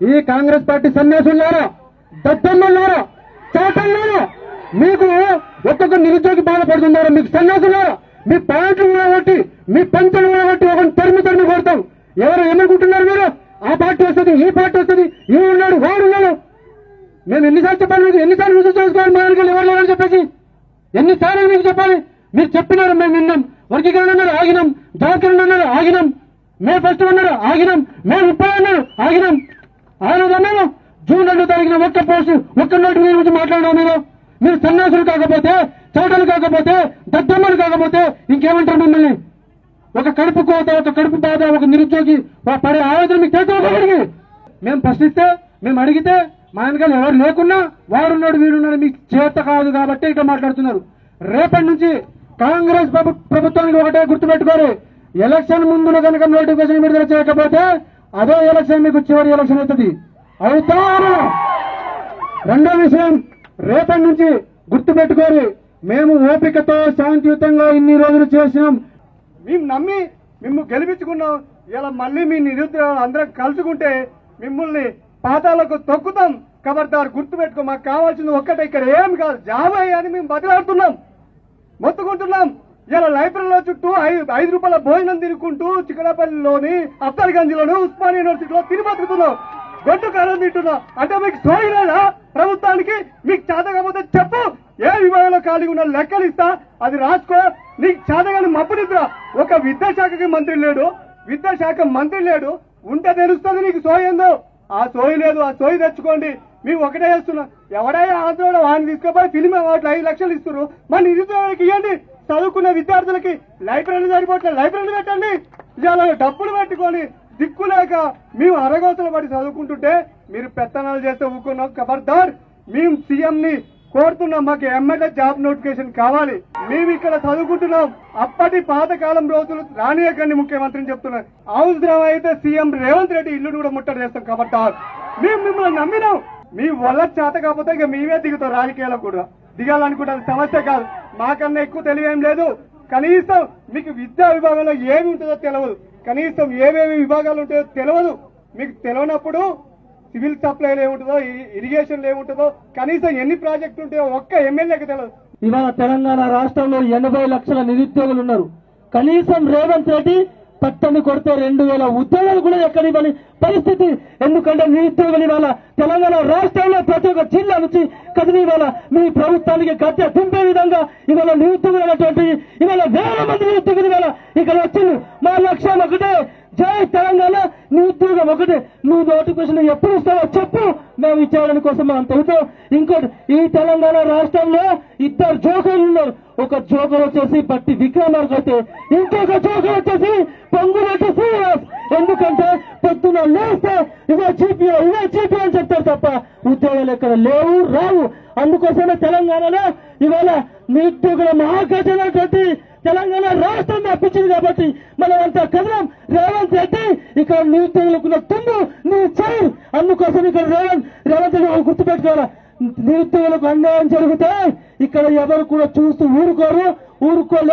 ఈ కాంగ్రెస్ పార్టీ సన్యాసులారా, దత్తమ్మలారా, చాటల్లారా, మీకు ఒక్కొక్క నిరుద్యోగి బాధపడుతున్నారా? మీకు సన్యాసులారా, మీ ప్యాంట్లు ఊడగొట్టి, మీ పంచలు ఊడగొట్టి ఒక తరిమి కొడతాం. ఎవరు ఏమనుకుంటున్నారు మీరు? ఆ పార్టీ వస్తుంది, ఈ పార్టీ వస్తుంది, ఈ ఉన్నాడు, వాడు ఉన్నాడు. మేము ఎన్నిసార్లు చెప్పాలి మీకు? ఎన్నిసార్లు రుజువు చేసుకోవాలి? మా వెనకాల ఎవరు లేరని చెప్పేసి ఎన్నిసార్లు మీకు చెప్పాలి? మీరు చెప్పినారు, మేము విన్నాం. వర్గీకరణ అన్నారు, ఆగినాం. జాతీకరణ అన్నారు, ఆగినాం. మే 1 అన్నారు, ఆగినాం. మే 30 అన్నారు, ఆగినాం. ఆయన జూన్ 2 తారీఖున ఒక్క పోస్ట్, ఒక్క నోటి గురించి మాట్లాడడం మీరు సన్యాసులు కాకపోతే, చోటలు కాకపోతే, దద్దమ్మలు కాకపోతే ఇంకేమంటారు మిమ్మల్ని? ఒక కడుపు కోత, ఒక కడుపు బాధ, ఒక నిరుద్యోగి పడే ఆవేదన మీకు తెలుసు. మేము ప్రశ్నిస్తే, మేము అడిగితే మా వెనకాల ఎవరు లేకున్నా వాడున్నాడు, వీడున్నాడు, మీకు చేత కాదు కాబట్టి ఇట్లా మాట్లాడుతున్నారు. రేపటి నుంచి కాంగ్రెస్ ప్రభుత్వానికి ఒకటే గుర్తుపెట్టుకోరు, ఎలక్షన్ ముందున కనుక నోటిఫికేషన్ విడుదల చేయకపోతే అదే ఎలక్షన్ మీకు చివరి ఎలక్షన్ అవుతుంది. అవుతారు. రెండో విషయం, రేపటి నుంచి గుర్తుపెట్టుకోరు, మేము ఓపికతో శాంతియుతంగా ఇన్ని రోజులు చేసినాం, మేము నమ్మి మిమ్మల్ని గెలిపించుకున్నాం. ఇలా మళ్ళీ మీ నిరుద్యోగులు అందరం కలుసుకుంటే మిమ్మల్ని పాతాలకు తొక్కుతాం. ఖబర్దారు, గుర్తుపెట్టుకో. మాకు కావాల్సింది ఒక్కటే, ఇక్కడ ఏం కాదు, జాబ్ అని మేము బదిలాడుతున్నాం, మొత్తుకుంటున్నాం. ఇలా లైబ్రరీలో చుట్టూ 5 రూపాయల భోజనం తినుకుంటూ చిక్కడపల్లిలోని, అఫ్తార్గంజ్లోని, ఉస్మానియా యూనివర్సిటీలో తిని బతుకుతున్నాం, గొడ్డు కాలం తింటున్నాం. అంటే మీకు సోయలేదా ప్రభుత్వానికి? మీకు చేత కాకపోతే చెప్పు, ఏ విభాగంలో ఖాళీ ఉన్న లెక్కలు ఇస్తా, అది రాసుకో. నీకు చేతగాని మప్పు నిద్ర. ఒక విద్యాశాఖకి మంత్రి లేడు, విద్యాశాఖ మంత్రి లేడు. ఉంటే తెలుస్తుంది నీకు సోయిందో. ఆ సోయి లేదు, ఆ సోయి తెచ్చుకోండి. మేము ఒకటే చేస్తున్నాం. ఎవడైనా ఆంధ్రలో వాడిని తీసుకుపోయి ఫిల్మ్ అవార్డులు 5 లక్షలు ఇస్తున్నారు. మన నిరుద్యోగులకి ఇవ్వండి. చదువుకున్న విద్యార్థులకి లైబ్రరీలు సరిపోతుంది, లైబ్రరీలు పెట్టండి. ఇలా డబ్బులు పెట్టుకొని దిక్కులేక మేము అరగోతలు పడి చదువుకుంటుంటే మీరు పెత్తనాలు చేస్తే ఊరుకున్నాం. ఖబర్దార్, మేము సీఎం ని కోరుతున్నాం, మాకు ఎమ్మెల్యే జాబ్ నోటిఫికేషన్ కావాలి. మేము ఇక్కడ చదువుకుంటున్నాం. అప్పటి పాతకాలం రోజులు రానియకండి ముఖ్యమంత్రిని చెప్తున్నారు. అవసరం అయితే సీఎం రేవంత్ రెడ్డి ఇల్లు కూడా ముట్టడి చేస్తాం. ఖబర్దార్, మేము మిమ్మల్ని నమ్మినాం. మీ వల్ల చేత కాకపోతే ఇక మేమే దిగుతాం. రాజకీయాల్లో కూడా దిగాలనుకుంటే సమస్య కాదు. మాకన్నా ఎక్కువ తెలివేం లేదు. కనీసం మీకు విద్యా విభాగంలో ఏమి ఉంటుందో తెలియదు, కనీసం ఏమేమి విభాగాలు ఉంటాయో తెలియదు. మీకు తెలియనప్పుడు సివిల్ సప్లైలు ఏముంటుందో, ఇరిగేషన్లు ఏముంటుందో, కనీసం ఎన్ని ప్రాజెక్టులు ఉంటాయో ఒక్క ఎమ్మెల్యేకి తెలియదు. ఇవాళ తెలంగాణ రాష్ట్రంలో 80 లక్షల నిరుద్యోగులు ఉన్నారు. కనీసం రేవంత్ రెడ్డి పట్టని కొడితే 2000 ఉద్యోగాలు కూడా ఎక్కడివ్వని పరిస్థితి. ఎందుకంటే నిరుద్యోగులు ఇవాళ తెలంగాణ రాష్ట్రంలో ప్రతి ఒక్క జిల్లా నుంచి కదిలి ఇవాళ మీ ప్రభుత్వానికి గద్దె దింపే విధంగా ఇవాళ నిరుద్యోగులు అనేటువంటి ఇవాళ 1000 మంది నిరుద్యోగులు ఇవాళ ఇక్కడ వచ్చింది. మా లక్ష్యం ఒకటే, జై తెలంగాణ, నిరుద్యోగం ఒకటే. నువ్వు నోటిఫికేషన్ ఎప్పుడు ఇస్తావో చెప్పు, మేము ఇచ్చేయడం కోసం మనం తెలుగుతాం. ఇంకోటి, ఈ తెలంగాణ రాష్ట్రంలో 2 జోకర్లు ఉన్నారు. ఒక జోకర్ వచ్చేసి బట్టి విక్రమార్క అయితే, ఇంకొక జోకర్ వచ్చేసి పొంగులెట్టి శ్రీనివాస్. ఎందుకంటే పొద్దున లేస్తే ఇదే జీపీ అని చెప్తారు తప్ప ఉద్యోగాలు ఎక్కడ లేవు, రావు. అందుకోసమే తెలంగాణలో ఇవాళ నిరుద్యోగుల మహాగజమైనటువంటి తెలంగాణ రాష్ట్రం తప్పించింది కాబట్టి మనం అంతా కదలం. రేవంత్ రెడ్డి ఇక్కడ నిరుద్యోగులకు తుండు నీ చేయి. అందుకోసం ఇక్కడ రేవంత్ రెడ్డి గుర్తుపెట్టుకోవాలి, నిరుద్యోగులకు అన్యాయం జరిగితే ఇక్కడ ఎవరు కూడా చూస్తూ ఊరుకోరు.